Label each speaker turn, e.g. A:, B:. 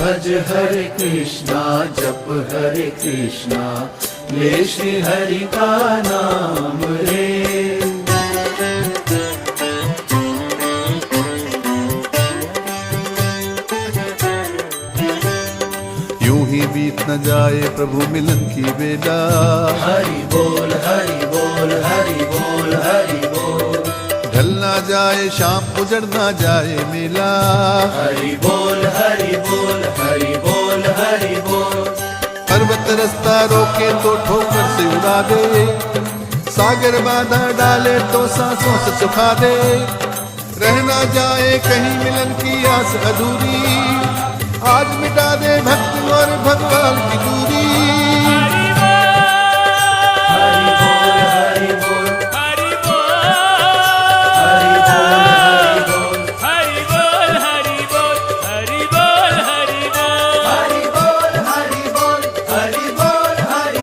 A: भज हरे कृष्णा, जप हरे कृष्णा, ले श्री हरि का नाम रे।
B: यूं ही बीत न जाए प्रभु मिलन की बेला।
A: हरि बोल हरि बोल हरि बोल हरि बोल।
B: ढल ना जाए शाम उजड़ ना जाए मेला।
A: हरि बोल हरि बोल हरि बोल हरि बोल।
B: पर्वत रास्ता रोके तो ठोकर से उड़ा दे, सागर बाधा डाले तो सांसों से सुखा दे। रह ना जाए कहीं मिलन की आस अधूरी, आज मिटा दे भक्त और भगवान की दूरी।